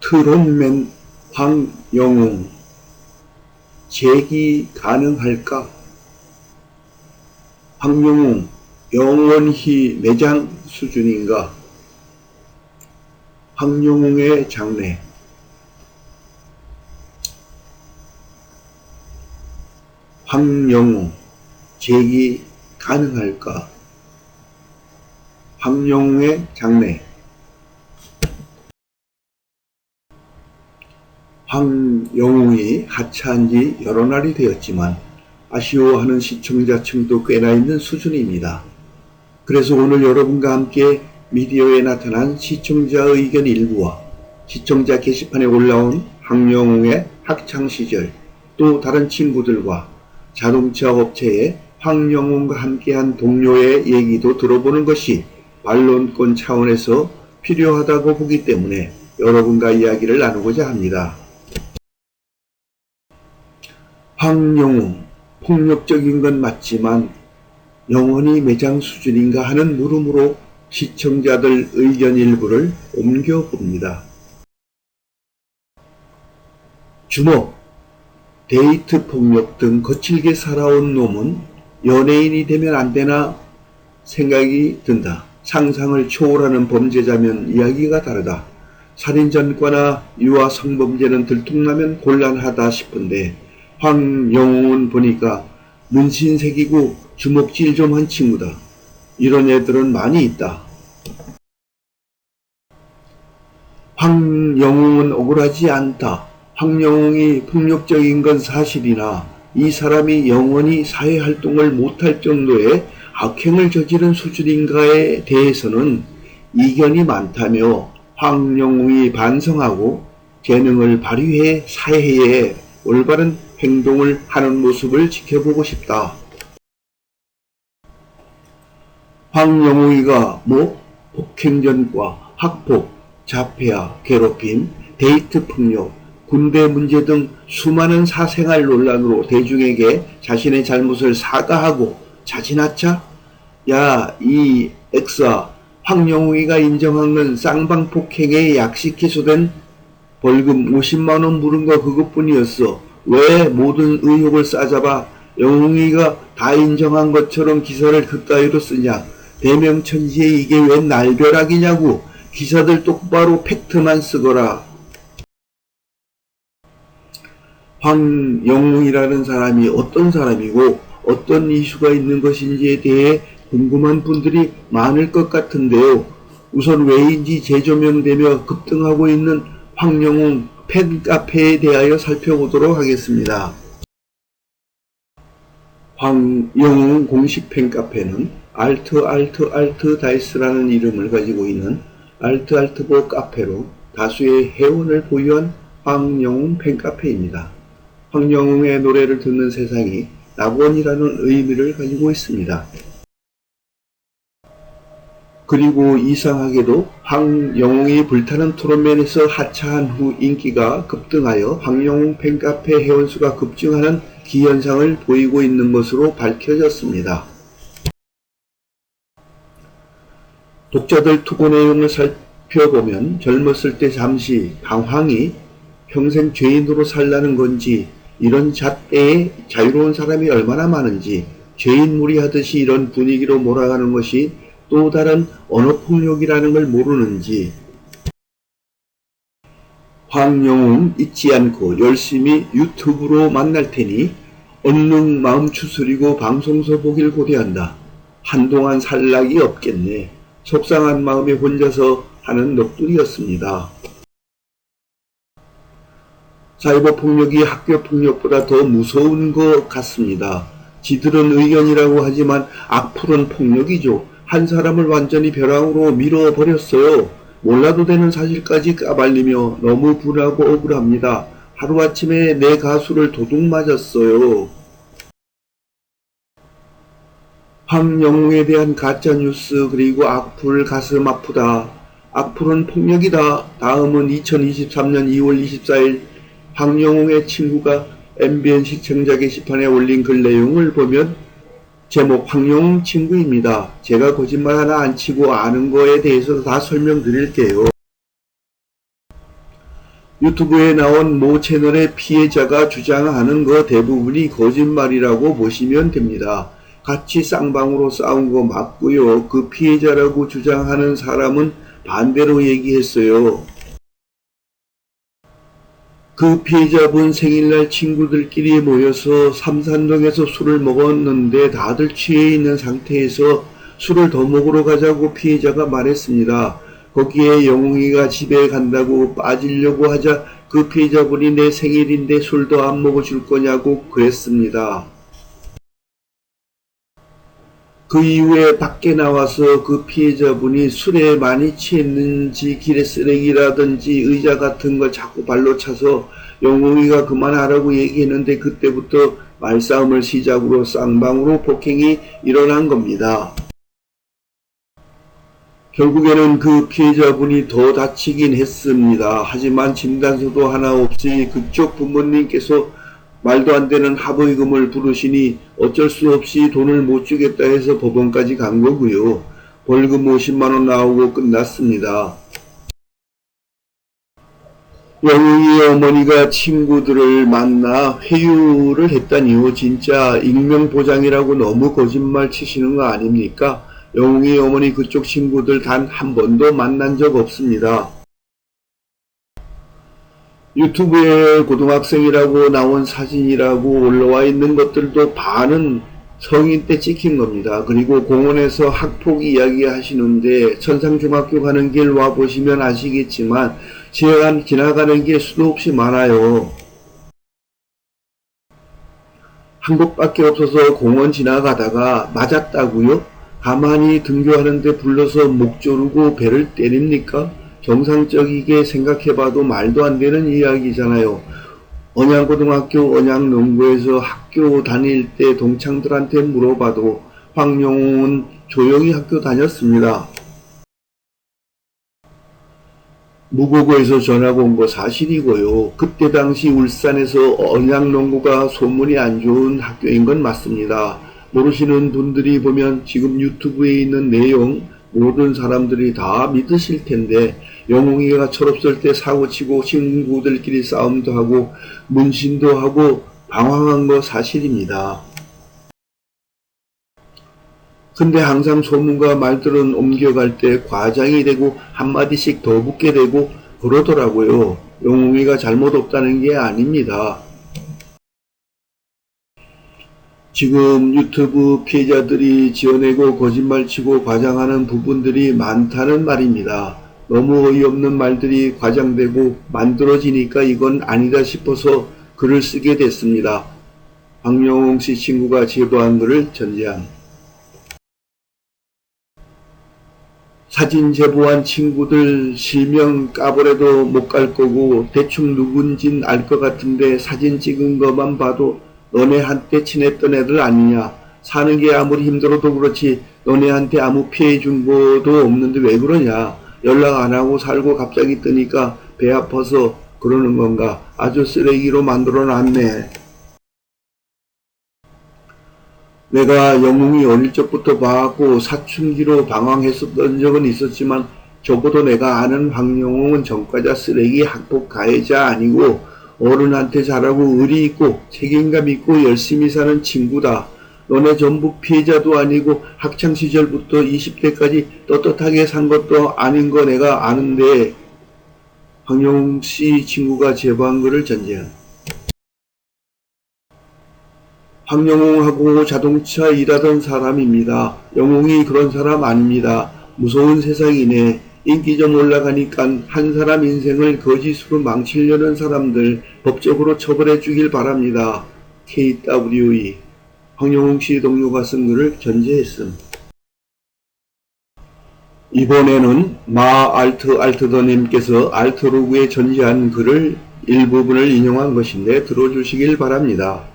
트롯맨 황영웅 재기 가능할까? 황영웅 영원히 매장 수준인가? 황영웅의 장래. 황영웅 재기 가능할까? 황영웅의 장래. 황영웅이 하차한 지 여러 날이 되었지만 아쉬워하는 시청자층도 꽤나 있는 수준입니다. 그래서 오늘 여러분과 함께 미디어에 나타난 시청자 의견 일부와 시청자 게시판에 올라온 황영웅의 학창시절, 또 다른 친구들과 자동차 업체의 황영웅과 함께한 동료의 얘기도 들어보는 것이 반론권 차원에서 필요하다고 보기 때문에 여러분과 이야기를 나누고자 합니다. 황영웅, 폭력적인 건 맞지만 영원히 매장 수준인가 하는 물음으로 시청자들 의견 일부를 옮겨봅니다. 주먹, 데이트 폭력 등 거칠게 살아온 놈은 연예인이 되면 안 되나 생각이 든다. 상상을 초월하는 범죄자면 이야기가 다르다. 살인 전과나 유아 성범죄는 들통나면 곤란하다 싶은데 황영웅은 보니까 문신색이고 주먹질 좀 한 친구다. 이런 애들은 많이 있다. 황영웅은 억울하지 않다. 황영웅이 폭력적인 건 사실이나 이 사람이 영원히 사회활동을 못할 정도의 악행을 저지른 수준인가에 대해서는 이견이 많다며 황영웅이 반성하고 재능을 발휘해 사회에 올바른 행동을 하는 모습을 지켜보고 싶다. 황영웅이가 폭행전과 학폭, 자폐아, 괴롭힘, 데이트 폭력, 군대 문제 등 수많은 사생활 논란으로 대중에게 자신의 잘못을 사과하고 자진하자? 야, 이 엑사, 황영웅이가 인정한 건 쌍방폭행에 약식 기소된 벌금 50만원 물은 거 그것뿐이었어. 왜 모든 의혹을 싸잡아 영웅이가 다 인정한 것처럼 기사를 그따위로 쓰냐? 대명천지에 이게 웬 날벼락이냐고. 기사들 똑바로 팩트만 쓰거라. 황영웅이라는 사람이 어떤 사람이고 어떤 이슈가 있는 것인지에 대해 궁금한 분들이 많을 것 같은데요. 우선 왜인지 재조명되며 급등하고 있는 황영웅 팬카페에 대하여 살펴보도록 하겠습니다. 황영웅 공식 팬카페는 알트다이스라는 이름을 가지고 있는 알트보 카페로 다수의 회원을 보유한 황영웅 팬카페입니다. 황영웅의 노래를 듣는 세상이 낙원이라는 의미를 가지고 있습니다. 그리고 이상하게도 황영웅이 불타는 트롯맨에서 하차한 후 인기가 급등하여 황영웅 팬카페 회원수가 급증하는 기현상을 보이고 있는 것으로 밝혀졌습니다. 독자들 투고 내용을 살펴보면 젊었을 때 잠시 방황이 평생 죄인으로 살라는 건지, 이런 잣대에 자유로운 사람이 얼마나 많은지, 죄인무리 하듯이 이런 분위기로 몰아가는 것이 또 다른 언어폭력이라는 걸 모르는지, 황영웅 잊지 않고 열심히 유튜브로 만날 테니 얼른 마음 추스리고 방송서 보길 고대한다. 한동안 살 낙이 없겠네. 속상한 마음에 혼자서 하는 넋두리였습니다. 사이버 폭력이 학교 폭력보다 더 무서운 것 같습니다. 지들은 의견이라고 하지만 악플은 폭력이죠. 한 사람을 완전히 벼랑으로 밀어버렸어요. 몰라도 되는 사실까지 까발리며 너무 분하고 억울합니다. 하루아침에 내 가수를 도둑 맞았어요. 황영웅에 대한 가짜뉴스 그리고 악플 가슴 아프다. 악플은 폭력이다. 다음은 2023년 2월 24일 황영웅의 친구가 MBN 시청자 게시판에 올린 글 내용을 보면 제목 황영웅 친구입니다. 제가 거짓말 하나 안 치고 아는 거에 대해서 다 설명드릴게요. 유튜브에 나온 모 채널의 피해자가 주장하는 거 대부분이 거짓말이라고 보시면 됩니다. 같이 쌍방으로 싸운 거 맞고요. 그 피해자라고 주장하는 사람은 반대로 얘기했어요. 그 피해자분 생일날 친구들끼리 모여서 삼산동에서 술을 먹었는데 다들 취해 있는 상태에서 술을 더 먹으러 가자고 피해자가 말했습니다. 거기에 영웅이가 집에 간다고 빠지려고 하자 그 피해자분이 내 생일인데 술도 안 먹어줄 거냐고 그랬습니다. 그 이후에 밖에 나와서 그 피해자분이 술에 많이 취했는지 길에 쓰레기라든지 의자 같은 걸 자꾸 발로 차서 영웅이가 그만하라고 얘기했는데 그때부터 말싸움을 시작으로 쌍방으로 폭행이 일어난 겁니다. 결국에는 그 피해자분이 더 다치긴 했습니다. 하지만 진단서도 하나 없이 그쪽 부모님께서 말도 안 되는 합의금을 부르시니 어쩔 수 없이 돈을 못 주겠다 해서 법원까지 간 거고요. 벌금 50만 원 나오고 끝났습니다. 영웅이 어머니가 친구들을 만나 회유를 했다니요. 진짜 익명보장이라고 너무 거짓말 치시는 거 아닙니까? 영웅이 어머니 그쪽 친구들 단 한 번도 만난 적 없습니다. 유튜브에 고등학생이라고 나온 사진이라고 올라와 있는 것들도 반은 성인 때 찍힌 겁니다. 그리고 공원에서 학폭 이야기 하시는데 천상중학교 가는 길 와보시면 아시겠지만 지나가는 길 수도 없이 많아요. 한 곳밖에 없어서 공원 지나가다가 맞았다고요? 가만히 등교하는데 불러서 목 조르고 배를 때립니까? 정상적이게 생각해봐도 말도 안 되는 이야기잖아요. 언양고등학교 언양농구에서 학교 다닐 때 동창들한테 물어봐도 황영웅은 조용히 학교 다녔습니다. 무고고에서 전화가 온 거 사실이고요. 그때 당시 울산에서 언양농구가 소문이 안 좋은 학교인 건 맞습니다. 모르시는 분들이 보면 지금 유튜브에 있는 내용 모든 사람들이 다 믿으실 텐데 영웅이가 철없을 때 사고치고 친구들끼리 싸움도 하고 문신도 하고 방황한 거 사실입니다. 근데 항상 소문과 말들은 옮겨갈 때 과장이 되고 한마디씩 더 붙게 되고 그러더라고요. 영웅이가 잘못 없다는 게 아닙니다. 지금 유튜브 피해자들이 지어내고 거짓말치고 과장하는 부분들이 많다는 말입니다. 너무 어이없는 말들이 과장되고 만들어지니까 이건 아니다 싶어서 글을 쓰게 됐습니다. 황영웅 씨 친구가 제보한 글을 전제함. 사진 제보한 친구들 실명 까버려도 못 갈 거고 대충 누군진 알 것 같은데 사진 찍은 것만 봐도 너네 한때 친했던 애들 아니냐. 사는 게 아무리 힘들어도 그렇지 너네한테 아무 피해 준 것도 없는데 왜 그러냐. 연락 안 하고 살고 갑자기 뜨니까 배 아파서 그러는 건가. 아주 쓰레기로 만들어 놨네. 내가 영웅이 어릴 적부터 봐왔고 사춘기로 방황했었던 적은 있었지만 적어도 내가 아는 황영웅은 전과자 쓰레기 학폭 가해자 아니고 어른한테 잘하고 의리 있고 책임감 있고 열심히 사는 친구다. 너네 전부 피해자도 아니고 학창시절부터 20대까지 떳떳하게 산 것도 아닌 거 내가 아는데 황영웅 씨 친구가 제보한 글을 전제한. 황영웅하고 자동차 일하던 사람입니다. 영웅이 그런 사람 아닙니다. 무서운 세상이네. 인기 좀 올라가니까 한 사람 인생을 거짓으로 망치려는 사람들 법적으로 처벌해 주길 바랍니다. KWE 황영웅 씨 동료가 쓴 글을 전제했음. 이번에는 알트더님께서 알트로그에 전제한 글을 일부분을 인용한 것인데 들어주시길 바랍니다.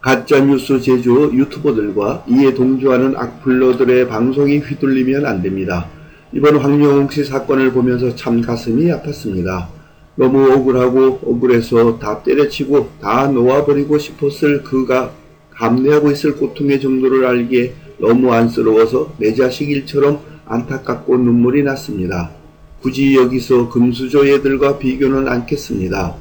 가짜뉴스 제조 유튜버들과 이에 동조하는 악플러들의 방송이 휘둘리면 안됩니다. 이번 황영웅 씨 사건을 보면서 참 가슴이 아팠습니다. 너무 억울하고 억울해서 다 때려치고 다 놓아버리고 싶었을 그가 감내하고 있을 고통의 정도를 알기에 너무 안쓰러워서 내 자식 일처럼 안타깝고 눈물이 났습니다. 굳이 여기서 금수저 애들과 비교는 않겠습니다.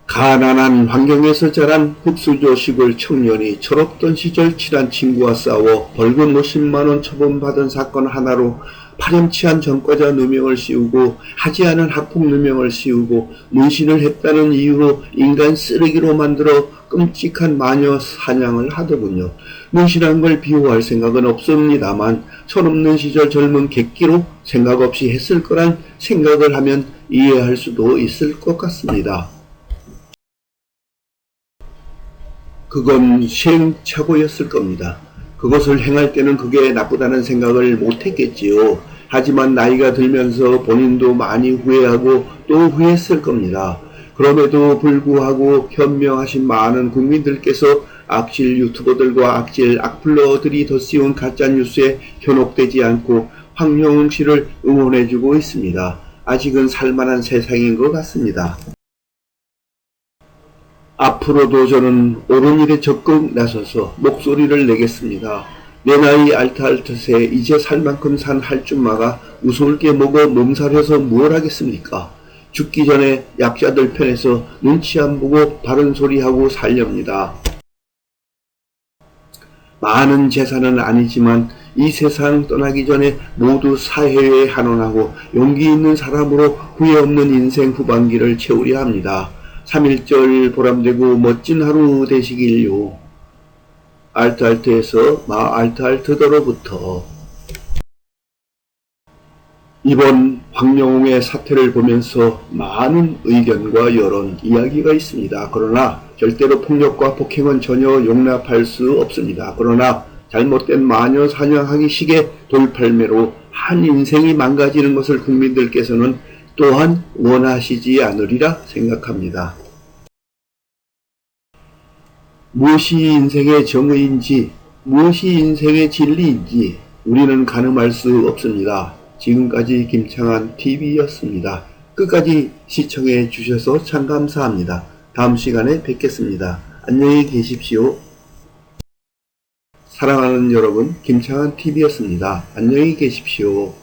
가난한 환경에서 자란 흑수저 시골 청년이 철없던 시절 친한 친구와 싸워 벌금 50만원 처분받은 사건 하나로 파렴치한 전과자 누명을 씌우고 하지 않은 학폭 누명을 씌우고 문신을 했다는 이유로 인간 쓰레기로 만들어 끔찍한 마녀 사냥을 하더군요. 문신한 걸 비호할 생각은 없습니다만 철없는 시절 젊은 객기로 생각 없이 했을 거란 생각을 하면 이해할 수도 있을 것 같습니다. 그건 시행착오였을 겁니다. 그것을 행할 때는 그게 나쁘다는 생각을 못했겠지요. 하지만 나이가 들면서 본인도 많이 후회하고 또 후회했을 겁니다. 그럼에도 불구하고 현명하신 많은 국민들께서 악질 유튜버들과 악질 악플러들이 덧씌운 가짜뉴스에 현혹되지 않고 황영웅 씨를 응원해주고 있습니다. 아직은 살만한 세상인 것 같습니다. 앞으로도 저는 옳은 일에 적극 나서서 목소리를 내겠습니다. 내 나이 알타알타세 이제 살 만큼 산 할줌마가 무서울 게 뭐고 몸살해서 뭘 하겠습니까? 죽기 전에 약자들 편에서 눈치 안 보고 바른 소리하고 살렵니다. 많은 재산은 아니지만 이 세상 떠나기 전에 모두 사회에 환원하고 용기 있는 사람으로 후회 없는 인생 후반기를 채우려 합니다. 3.1절 보람되고 멋진 하루 되시길요. 알트알트에서 알트알트더로부터. 이번 황영웅의 사태를 보면서 많은 의견과 여론, 이야기가 있습니다. 그러나 절대로 폭력과 폭행은 전혀 용납할 수 없습니다. 그러나 잘못된 마녀 사냥하기 식의 돌팔매로 한 인생이 망가지는 것을 국민들께서는 또한 원하시지 않으리라 생각합니다. 무엇이 인생의 정의인지, 무엇이 인생의 진리인지 우리는 가늠할 수 없습니다. 지금까지 김창한 TV였습니다. 끝까지 시청해 주셔서 참 감사합니다. 다음 시간에 뵙겠습니다. 안녕히 계십시오. 사랑하는 여러분, 김창한 TV였습니다. 안녕히 계십시오.